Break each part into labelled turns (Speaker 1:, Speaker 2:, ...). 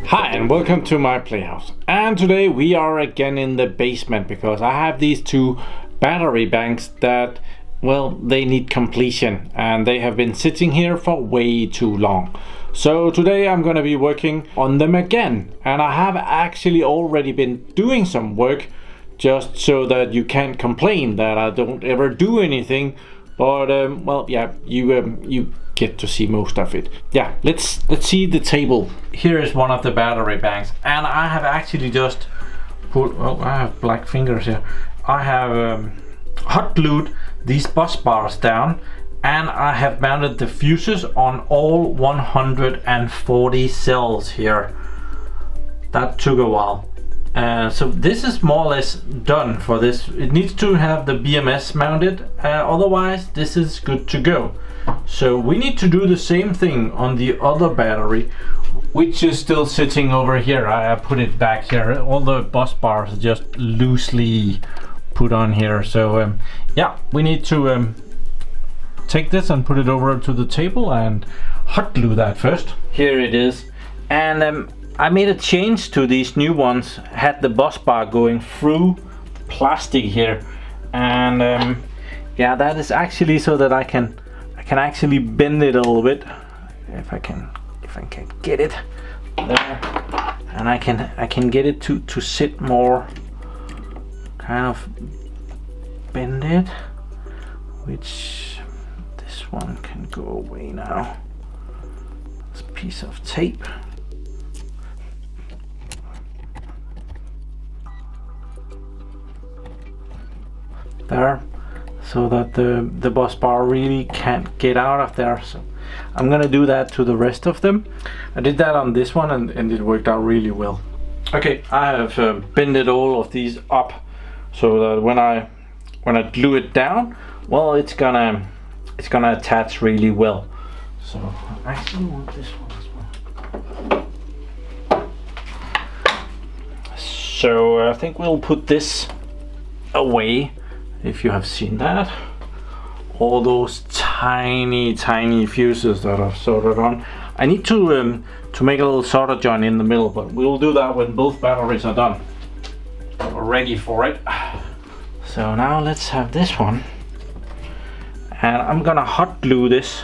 Speaker 1: Hi and welcome to my playhouse, and today we are again in the basement because I have these two battery banks that, well, they need completion and they have been sitting here for way too long. So today I'm going to be working on them again, and I have actually already been doing some work just so that you can't complain that I don't ever do anything. But well, yeah, you get to see most of it. Yeah, let's see the table. Here is one of the battery banks, and I have actually just put, oh, I have black fingers here. I have hot glued these bus bars down, and I have mounted the fuses on all 140 cells here. That took a while. So this is more or less done for this. It needs to have the BMS mounted, otherwise this is good to go. So we need to do the same thing on the other battery, which is still sitting over here. I put it back here. All the bus bars are just loosely put on here. So yeah, we need to take this and put it over to the table and hot glue that first. Here it is, and I made a change to these new ones. Had the bus bar going through plastic here, and yeah, that is actually so that I can actually bend it a little bit, if I can get it there, and I can get it to sit more, kind of bend it, which this one can go away now. This piece of tape. There, so that the bus bar really can't get out of there. So I'm gonna do that to the rest of them. I did that on this one, and it worked out really well. Okay, I have bended all of these up so that when I glue it down, well, it's gonna attach really well. So I actually want this one as well. So I think we'll put this away. If you have seen that, all those tiny fuses that I've soldered on. I need to make a little solder joint in the middle, but we'll do that when both batteries are done. We're ready for it. So now let's have this one, and I'm gonna hot glue this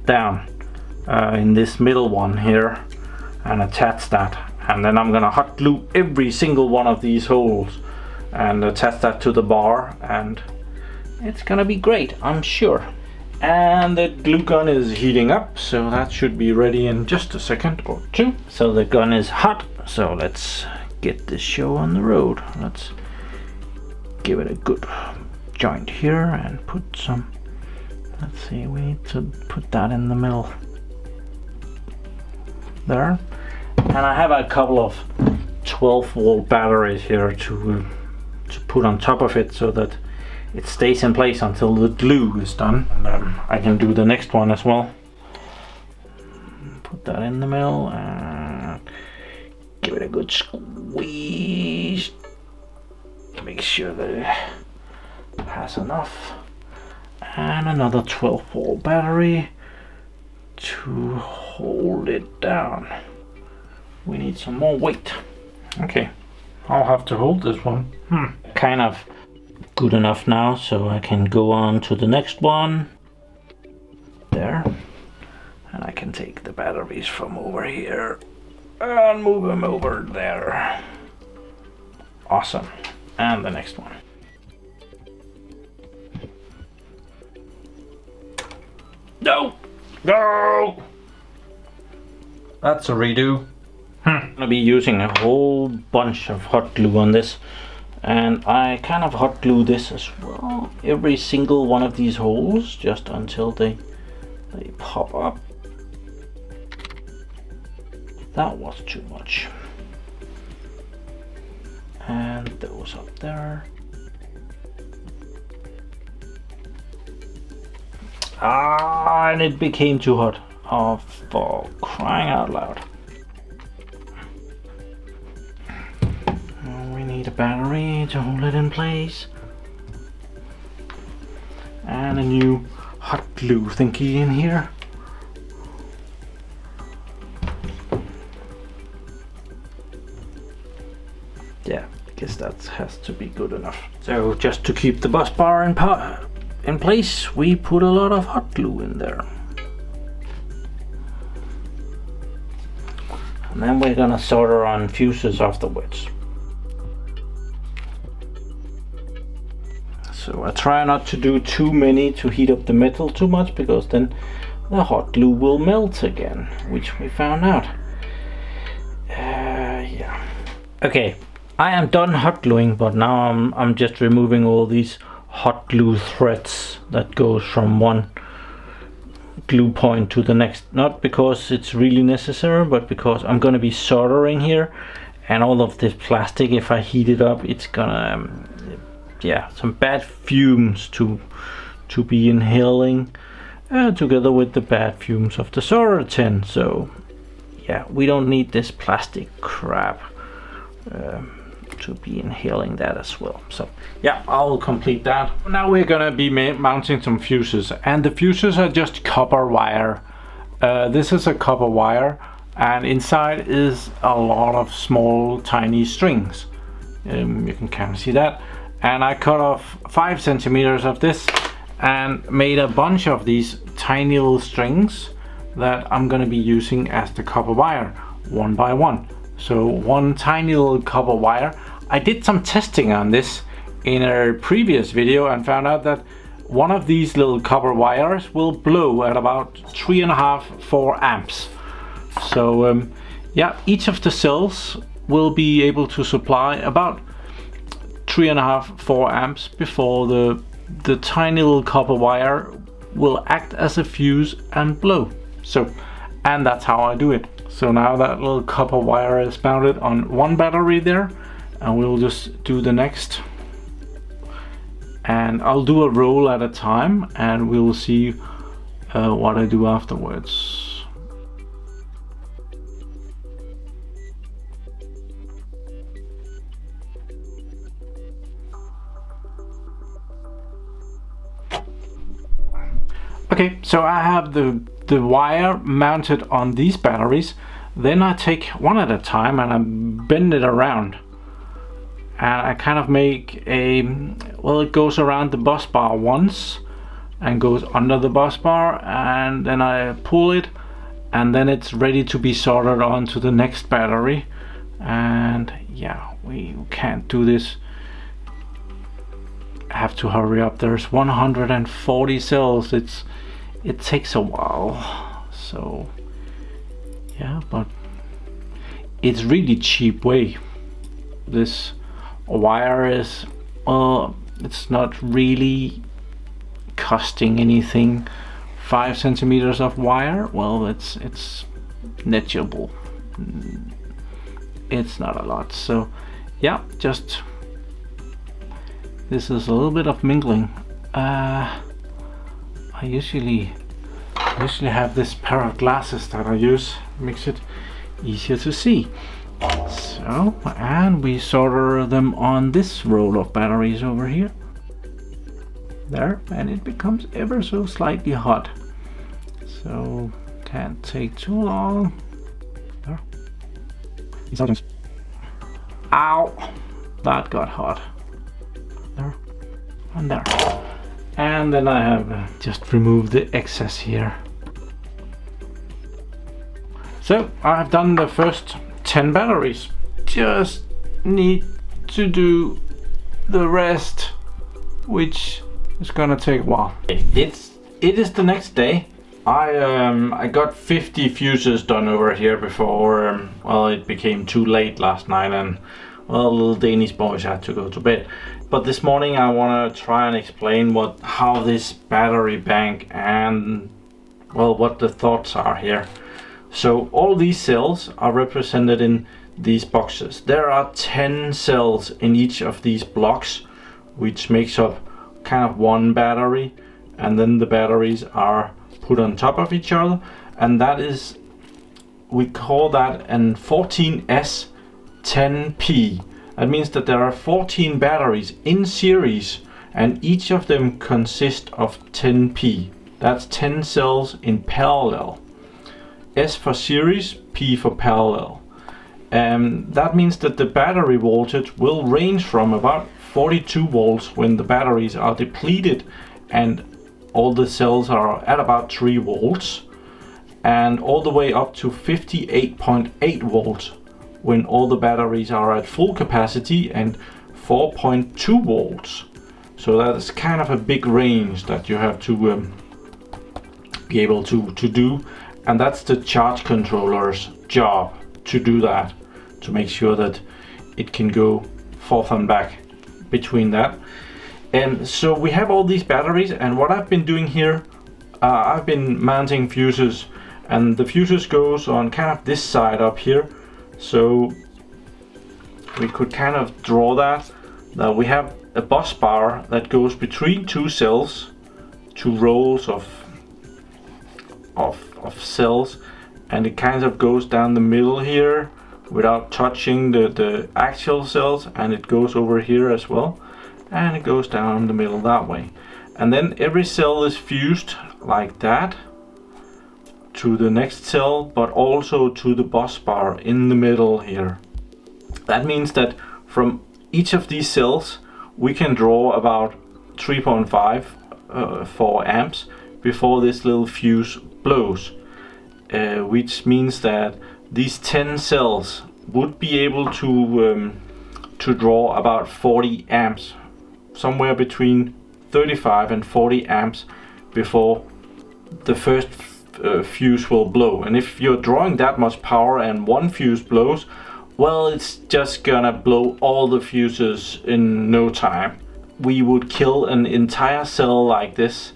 Speaker 1: down in this middle one here and attach that, and then I'm gonna hot glue every single one of these holes and attach that to the bar, and it's gonna be great, I'm sure. And the glue gun is heating up, so that should be ready in just a second or two. So the gun is hot, so let's get this show on the road. Let's give it a good joint here and put some, let's see, we need to put that in the middle there. And I have a couple of 12-volt batteries here to put on top of it so that it stays in place until the glue is done. And I can do the next one as well. Put that in the middle and give it a good squeeze. Make sure that it has enough. And another 12-volt battery to hold it down. We need some more weight. Okay, I'll have to hold this one. Kind of good enough now, so I can go on to the next one. There. And I can take the batteries from over here and move them over there. Awesome. And the next one. No! No! That's a redo. I'm gonna be using a whole bunch of hot glue on this, and I kind of hot glue this as well, every single one of these holes, just until they pop up. That was too much. And those up there. And it became too hot. Oh, for crying out loud. We need a battery to hold it in place. And a new hot glue thingy in here. Yeah, I guess that has to be good enough. So just to keep the bus bar in place, we put a lot of hot glue in there. And then we're gonna solder on fuses afterwards. So I try not to do too many to heat up the metal too much, because then the hot glue will melt again, which we found out. Yeah. Okay, I am done hot gluing, but now I'm just removing all these hot glue threads that goes from one glue point to the next. Not because it's really necessary, but because I'm gonna be soldering here, and all of this plastic, if I heat it up, it's gonna yeah, some bad fumes to be inhaling together with the bad fumes of the solder tin. So yeah, we don't need this plastic crap to be inhaling that as well. So yeah, I'll complete that. Now we're gonna be mounting some fuses, and the fuses are just copper wire. This is a copper wire, and inside is a lot of small tiny strings. You can kind of see that. And I cut off 5 centimeters of this and made a bunch of these tiny little strings that I'm gonna be using as the copper wire, one by one. So one tiny little copper wire. I did some testing on this in a previous video and found out that one of these little copper wires will blow at about 3.5–4 amps. So yeah, each of the cells will be able to supply about 3.5–4 amps before the tiny little copper wire will act as a fuse and blow. So, and that's how I do it. So now that little copper wire is mounted on one battery there, and we'll just do the next. And I'll do a roll at a time, and we'll see what I do afterwards. Okay, so I have the wire mounted on these batteries. Then I take one at a time and I bend it around. And I kind of make a, well, it goes around the bus bar once and goes under the bus bar, and then I pull it, and then it's ready to be soldered onto the next battery. And yeah, we can't do this. I have to hurry up. There's 140 cells. It takes a while. So yeah, but it's really cheap way. This wire is, it's not really costing anything. 5 centimeters of wire, well, it's negligible. It's not a lot. So yeah, just this is a little bit of mingling. I usually have this pair of glasses that I use, makes it easier to see. So, and we solder them on this roll of batteries over here. There, and it becomes ever so slightly hot. So, can't take too long. There. Ow! That got hot. There, and there. And then I have just removed the excess here. So I have done the first 10 batteries. Just need to do the rest, which is gonna take a while. It is the next day. I got 50 fuses done over here before well, it became too late last night, and well, little Danish boys had to go to bed. But this morning I want to try and explain how this battery bank and, well, what the thoughts are here. So all these cells are represented in these boxes. There are 10 cells in each of these blocks, which makes up kind of one battery, and then the batteries are put on top of each other, and that is, we call that an 14S 10P. That means that there are 14 batteries in series, and each of them consist of 10P. That's 10 cells in parallel. S for series, P for parallel. That means that the battery voltage will range from about 42 volts when the batteries are depleted and all the cells are at about 3 volts, and all the way up to 58.8 volts when all the batteries are at full capacity, and 4.2 volts. So that is kind of a big range that you have to be able to do, and that's the charge controller's job to do that, to make sure that it can go forth and back between that. And so we have all these batteries, and what I've been doing here, I've been mounting fuses, and the fuses goes on kind of this side up here. So we could kind of draw that. Now we have a bus bar that goes between two cells, two rows of cells, and it kind of goes down the middle here without touching the actual cells, and it goes over here as well, and it goes down the middle that way. And then every cell is fused like that to the next cell, but also to the bus bar in the middle here. That means that from each of these cells we can draw about 3.5 4 amps before this little fuse blows, which means that these 10 cells would be able to draw about 40 amps, somewhere between 35 and 40 amps before the first fuse will blow. And if you're drawing that much power and one fuse blows, well, it's just gonna blow all the fuses in no time. We would kill an entire cell like this.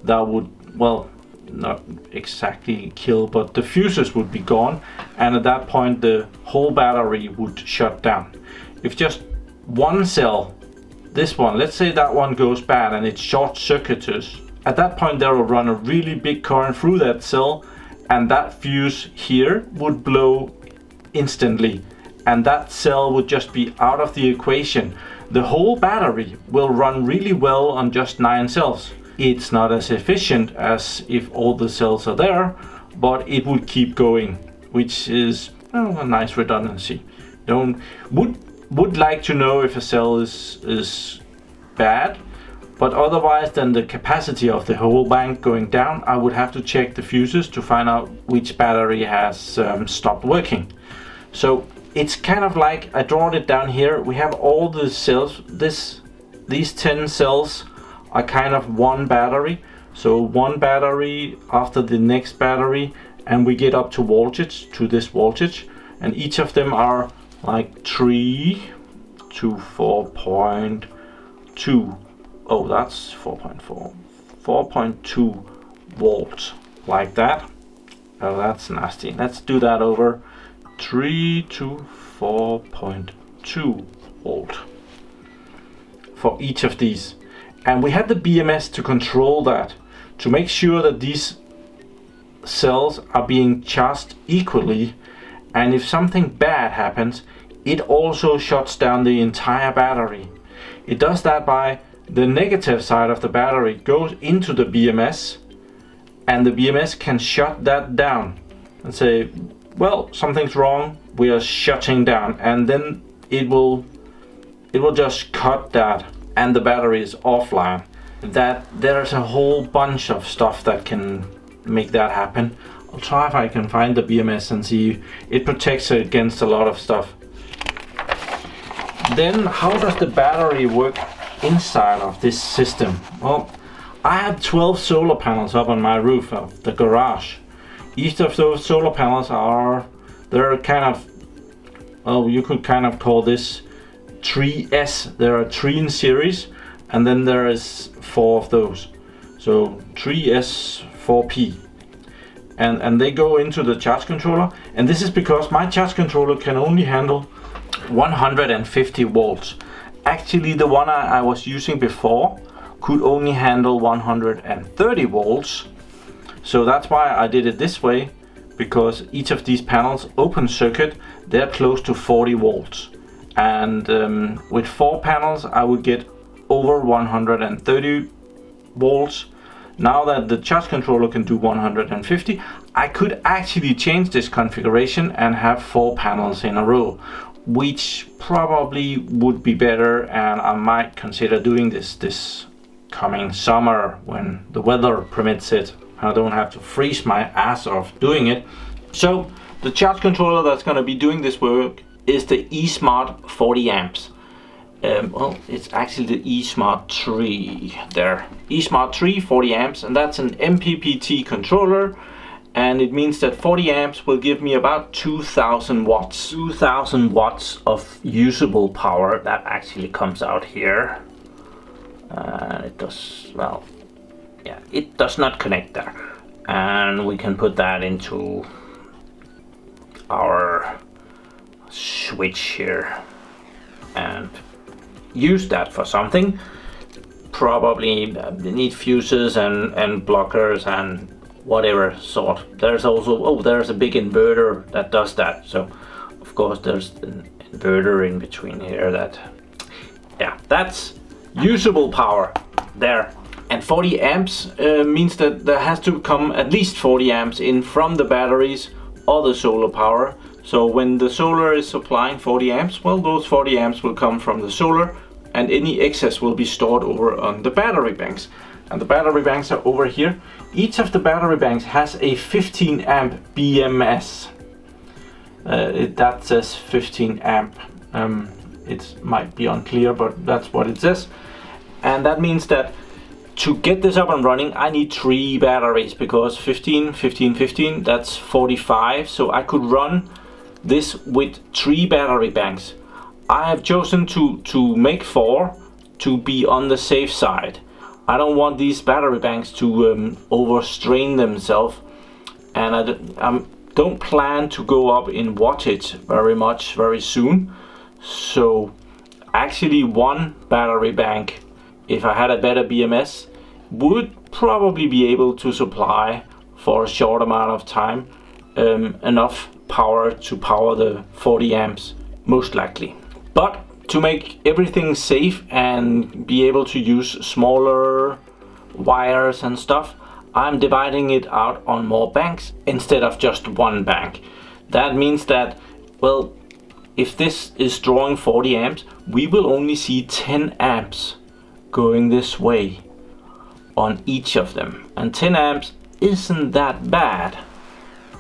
Speaker 1: That would, well, not exactly kill, but the fuses would be gone, and at that point the whole battery would shut down. If just one cell, this one, let's say that one goes bad and it short circuits, at that point there will run a really big current through that cell, and that fuse here would blow instantly, and that cell would just be out of the equation. The whole battery will run really well on just 9 cells. It's not as efficient as if all the cells are there, but it would keep going, which is, well, a nice redundancy. Would like to know if a cell is bad, but otherwise than the capacity of the whole bank going down, I would have to check the fuses to find out which battery has stopped working. So it's kind of like, I draw it down here, we have all the cells, these 10 cells are kind of one battery. So one battery after the next battery, and we get up to voltage, to this voltage, and each of them are like 3 to 4.2. Oh, that's 4.4. 4.2 volts, like that. Oh, that's nasty. Let's do that over. 3 to 4.2 volt for each of these. And we have the BMS to control that, to make sure that these cells are being charged equally, and if something bad happens, it also shuts down the entire battery. It does that by the negative side of the battery goes into the BMS, and the BMS can shut that down and say, well, something's wrong, we are shutting down, and then it will just cut that, and the battery is offline. That there's a whole bunch of stuff that can make that happen. I'll try if I can find the BMS and see. It protects against a lot of stuff. Then how does the battery work inside of this system? Well, I have 12 solar panels up on my roof of the garage. Each of those solar panels they're kind of, well, you could kind of call this 3S. There are 3 in series, and then there is 4 of those. So 3S 4P. And they go into the charge controller, and this is because my charge controller can only handle 150 volts. Actually, the one I was using before could only handle 130 volts. So that's why I did it this way, because each of these panels open circuit, they're close to 40 volts. And with 4 panels I would get over 130 volts. Now that the charge controller can do 150, I could actually change this configuration and have 4 panels in a row, which probably would be better, and I might consider doing this coming summer when the weather permits it. I don't have to freeze my ass off doing it. So the charge controller that's going to be doing this work is the eSmart 40 amps. Well, it's actually the eSmart 3 there. eSmart 3 40 amps, and that's an MPPT controller, and it means that 40 amps will give me about 2000 watts. 2000 watts of usable power. That actually comes out here. It does, well, yeah, it does not connect there. And we can put that into our switch here and use that for something. Probably need fuses and blockers and whatever sort. There's also, oh, there's a big inverter that does that. So of course there's an inverter in between here that, yeah, that's usable power there. And 40 amps means that there has to come at least 40 amps in from the batteries or the solar power. So when the solar is supplying 40 amps, well, those 40 amps will come from the solar, and any excess will be stored over on the battery banks. And the battery banks are over here. Each of the battery banks has a 15 amp BMS. That says 15 amp. It might be unclear, but that's what it says. And that means that to get this up and running, I need 3 batteries, because 15, 15, 15, that's 45. So I could run this with 3 battery banks. I have chosen to make 4 to be on the safe side. I don't want these battery banks to overstrain themselves, and I don't plan to go up in wattage very much very soon. So actually 1 battery bank, if I had a better BMS, would probably be able to supply for a short amount of time enough power to power the 40 amps, most likely. But to make everything safe and be able to use smaller wires and stuff, I'm dividing it out on more banks instead of just 1 bank. That means that, well, if this is drawing 40 amps, we will only see 10 amps going this way on each of them. And 10 amps isn't that bad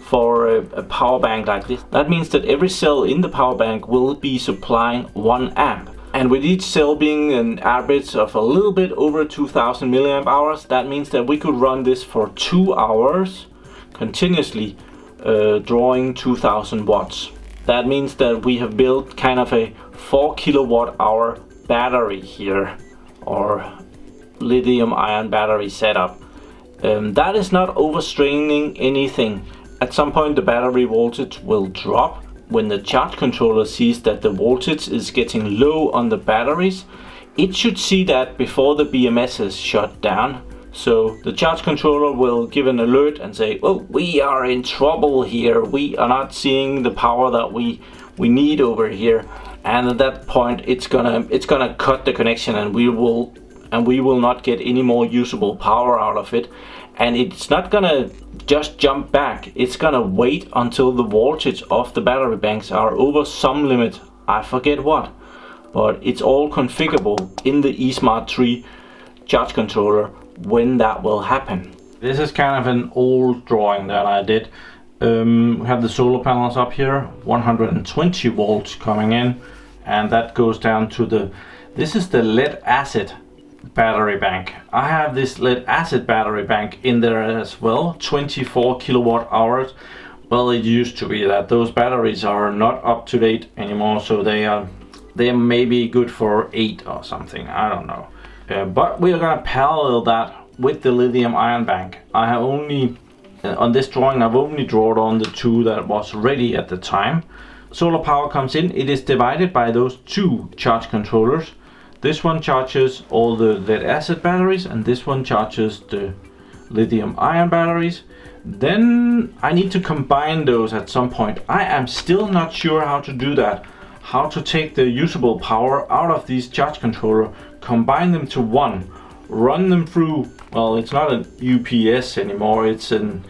Speaker 1: for a power bank like this. That means that every cell in the power bank will be supplying 1 amp. And with each cell being an average of a little bit over 2000 milliamp hours, that means that we could run this for 2 hours continuously, drawing 2000 watts. That means that we have built kind of a 4 kilowatt hour battery here, or lithium ion battery setup. That is not overstraining anything. At some point the battery voltage will drop when the charge controller sees that the voltage is getting low on the batteries. It should see that before the BMS is shut down. So the charge controller will give an alert and say, oh, we are in trouble here. We are not seeing the power that we need over here. And at that point it's gonna cut the connection, and we will not get any more usable power out of it. And it's not gonna just jump back. It's gonna wait until the voltage of the battery banks are over some limit. I forget what, but it's all configurable in the eSmart 3 charge controller when that will happen. This is kind of an old drawing that I did. We have the solar panels up here, 120 volts coming in, and that goes down to this is the lead acid battery bank. I have this lead acid battery bank in there as well, 24 kilowatt hours. Well, it used to be that those batteries are not up to date anymore, so they may be good for 8 or something, I don't know. But we are gonna parallel that with the lithium ion bank. I have only on this drawing I've only drawn on the 2 that was ready at the time. Solar power comes in, it is divided by those 2 charge controllers. This one charges all the lead acid batteries, and this one charges the lithium ion batteries. Then I need to combine those at some point. I am still not sure how to do that. How to take the usable power out of these charge controller, combine them to 1, run them through, well, it's not an UPS anymore, it's an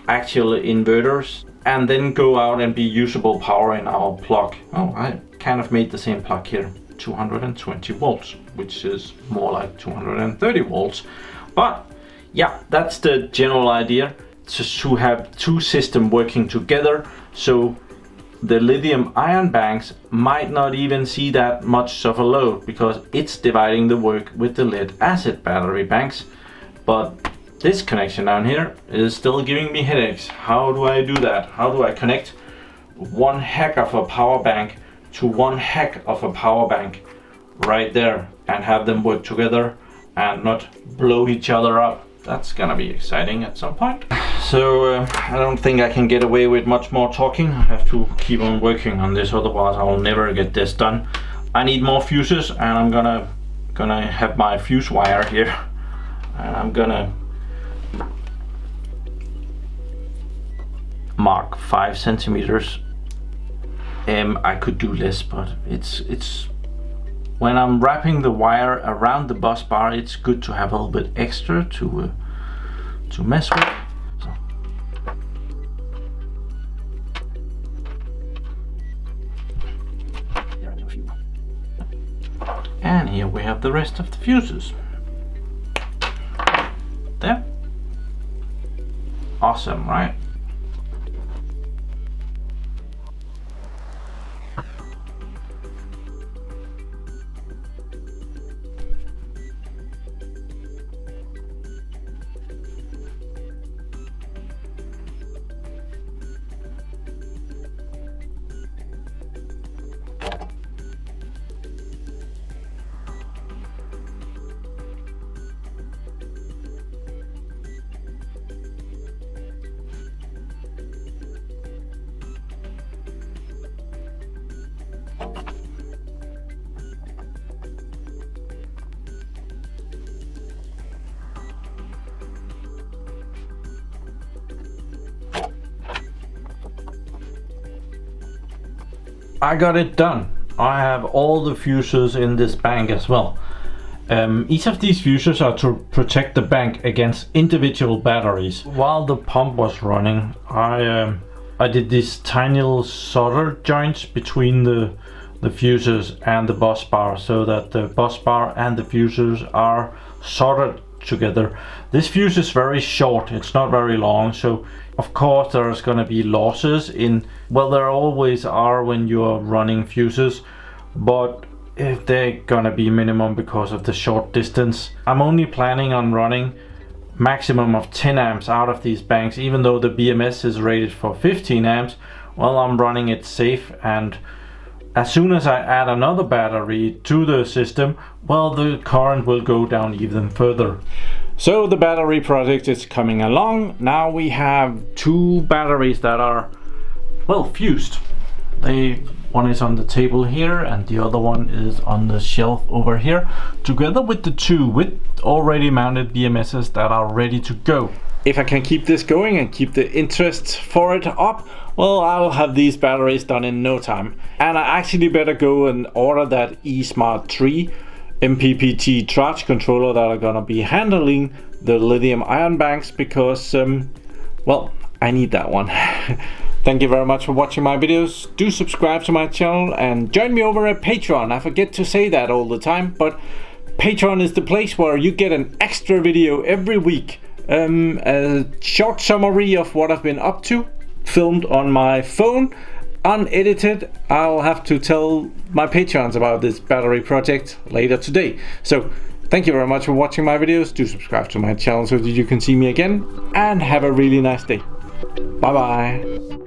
Speaker 1: actual inverters, and then go out and be usable power in our plug. Oh, I kind of made the same plug here, 220 volts, which is more like 230 volts. But yeah, that's the general idea, to have two systems working together, so the lithium ion banks might not even see that much of a load because it's dividing the work with the lead acid battery banks. But this connection down here is still giving me headaches. How do I do that? How do I connect one heck of a power bank to one heck of a power bank right there and have them work together and not blow each other up? That's gonna be exciting at some point. So I don't think I can get away with much more talking. I have to keep on working on this, otherwise I will never get this done. I need more fuses, and I'm gonna have my fuse wire here, and I'm gonna mark 5 centimeters. I could do less, but it's when I'm wrapping the wire around the bus bar, it's good to have a little bit extra to mess with. So. There are a few. And here we have the rest of the fuses. There. Awesome, right? I got it done. I have all the fuses in this bank as well. Each of these fuses are to protect the bank against individual batteries. While the pump was running, I did these tiny little solder joints between the fuses and the bus bar, so that the bus bar and the fuses are soldered together. This fuse is very short, it's not very long, so of course there's going to be losses in, well, there always are when you're running fuses, but if they're going to be minimum because of the short distance. I'm only planning on running maximum of 10 amps out of these banks, even though the BMS is rated for 15 amps. Well, I'm running it safe, and as soon as I add another battery to the system, well, the current will go down even further. So the battery project is coming along. Now we have 2 batteries that are, well, fused. One is on the table here and the other one is on the shelf over here, together with the 2 with already mounted BMSs that are ready to go. If I can keep this going and keep the interest for it up, well, I'll have these batteries done in no time. And I actually better go and order that eSmart 3 MPPT charge controller that are gonna be handling the lithium ion banks, because well, I need that one. Thank you very much for watching my videos. Do subscribe to my channel and join me over at Patreon. I forget to say that all the time, but Patreon is the place where you get an extra video every week. A short summary of what I've been up to, filmed on my phone, unedited. I'll have to tell my Patreons about this battery project later today. So thank you very much for watching my videos. Do subscribe to my channel so that you can see me again, and have a really nice day. Bye bye.